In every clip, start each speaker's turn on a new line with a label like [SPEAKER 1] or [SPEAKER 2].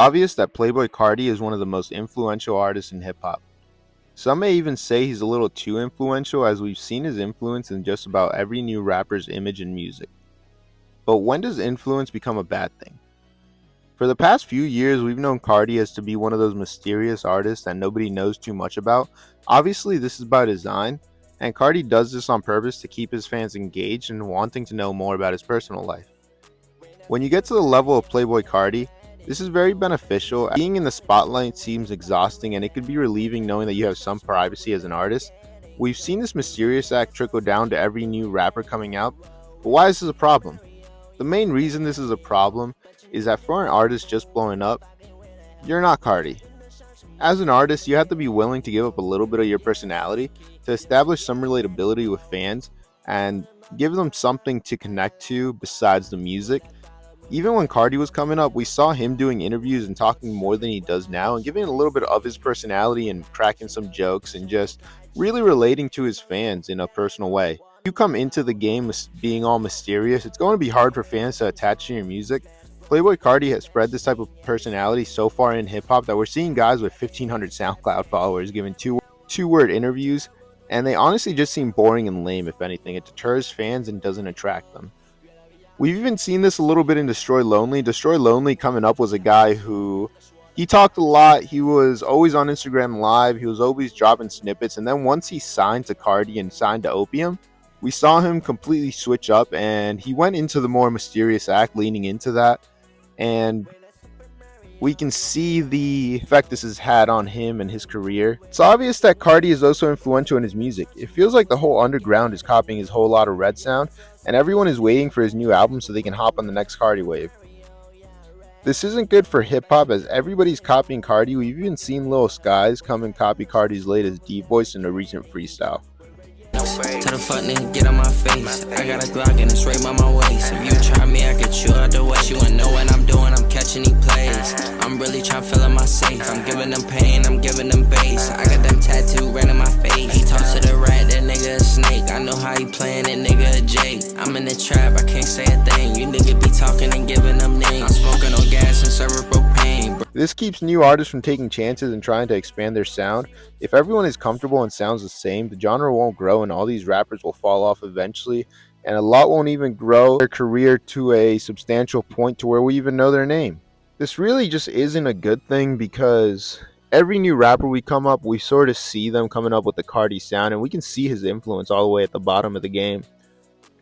[SPEAKER 1] Obvious that Playboi Carti is one of the most influential artists in hip hop. Some may even say he's a little too influential, as we've seen his influence in just about every new rapper's image and music. But when does influence become a bad thing? For the past few years, we've known Carti as to be one of those mysterious artists that nobody knows too much about. Obviously, this is by design, and Carti does this on purpose to keep his fans engaged and wanting to know more about his personal life. When you get to the level of Playboi Carti, this is very beneficial. Being in the spotlight seems exhausting, and it could be relieving knowing that you have some privacy as an artist. We've seen this mysterious act trickle down to every new rapper coming out, but why is this a problem? The main reason this is a problem is that for an artist just blowing up, you're not Carti. As an artist, you have to be willing to give up a little bit of your personality to establish some relatability with fans and give them something to connect to besides the music. Even when Carti was coming up, we saw him doing interviews and talking more than he does now and giving a little bit of his personality and cracking some jokes and just really relating to his fans in a personal way. You come into the game being all mysterious, it's going to be hard for fans to attach to your music. Playboi Carti has spread this type of personality so far in hip hop that we're seeing guys with 1,500 SoundCloud followers giving two-word interviews, and they honestly just seem boring and lame. If anything, it deters fans and doesn't attract them. We've even seen this a little bit in Destroy Lonely. Destroy Lonely coming up was a guy who he talked a lot. He was always on Instagram Live. He was always dropping snippets. And then once he signed to Carti and signed to Opium, we saw him completely switch up and he went into the more mysterious act, leaning into that. And we can see the effect this has had on him and his career. It's obvious that Carti is also influential in his music. It feels like the whole underground is copying his whole lot of red sound, and everyone is waiting for his new album so they can hop on the next Carti wave. This isn't good for hip hop as everybody's copying Carti. We've even seen Lil Skies come and copy Carti's latest deep voice in a recent freestyle.
[SPEAKER 2] Tell the fuck nigga get on my face. I got a Glock and it's right by my waist. If you try me, I get you out the way. You wouldn't know what I'm doing, I'm catching these plays. I'm really trying to fill in my safe. I'm giving them pain, I'm giving them bass. I got them tattoo right in my face. He talks to the rat, that nigga a snake. I know how he playing, that nigga a Jake. I'm in the trap, I can't say a thing. You nigga be talking and giving them names. I'm smoking on gas and serving propane.
[SPEAKER 1] This keeps new artists from taking chances and trying to expand their sound. If everyone is comfortable and sounds the same, the genre won't grow and all these rappers will fall off eventually, and a lot won't even grow their career to a substantial point to where we even know their name. This really just isn't a good thing because every new rapper we come up, we sort of see them coming up with the Carti sound, and we can see his influence all the way at the bottom of the game.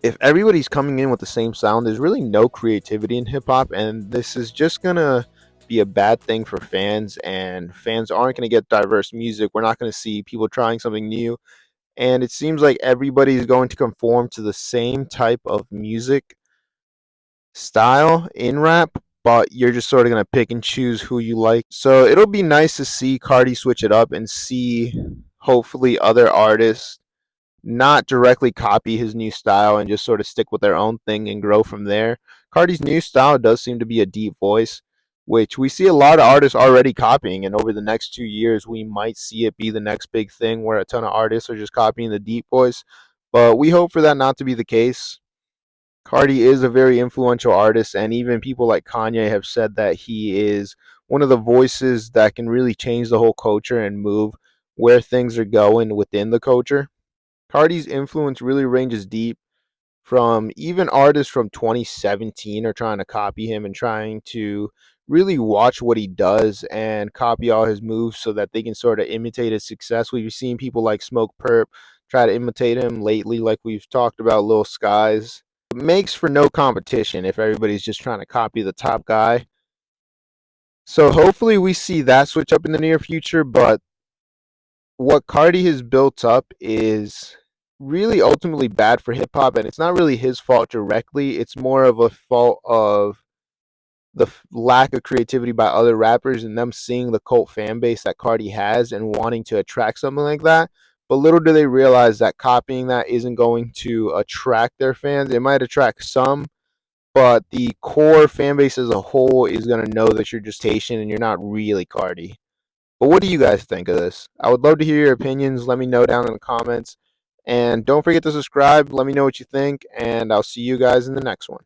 [SPEAKER 1] If everybody's coming in with the same sound, there's really no creativity in hip hop, and this is just gonna be a bad thing for fans, and fans aren't going to get diverse music. We're not going to see people trying something new, and it seems like everybody is going to conform to the same type of music style in rap, but you're just sort of going to pick and choose who you like. So it'll be nice to see Carti switch it up and see hopefully other artists not directly copy his new style and just sort of stick with their own thing and grow from there. Carti's new style does seem to be a deep voice, which we see a lot of artists already copying, and over the next 2 years we might see it be the next big thing where a ton of artists are just copying the deep voice, but we hope for that not to be the case. Carti is a very influential artist, and even people like Kanye have said that he is one of the voices that can really change the whole culture and move where things are going within the culture. Carti's influence really ranges deep, from even artists from 2017 are trying to copy him and trying to really watch what he does and copy all his moves so that they can sort of imitate his success. We've seen people like Smoke Perp try to imitate him lately, like we've talked about Lil Skies. It makes for no competition if everybody's just trying to copy the top guy. So hopefully we see that switch up in the near future, but what Carti has built up is really ultimately bad for hip hop, and it's not really his fault directly. It's more of a fault of the lack of creativity by other rappers and them seeing the cult fan base that Carti has and wanting to attract something like that. But little do they realize that copying that isn't going to attract their fans. It might attract some, but the core fan base as a whole is going to know that you're just Haitian and you're not really Carti. But what do you guys think of this? I would love to hear your opinions. Let me know down in the comments. And don't forget to subscribe. Let me know what you think. And I'll see you guys in the next one.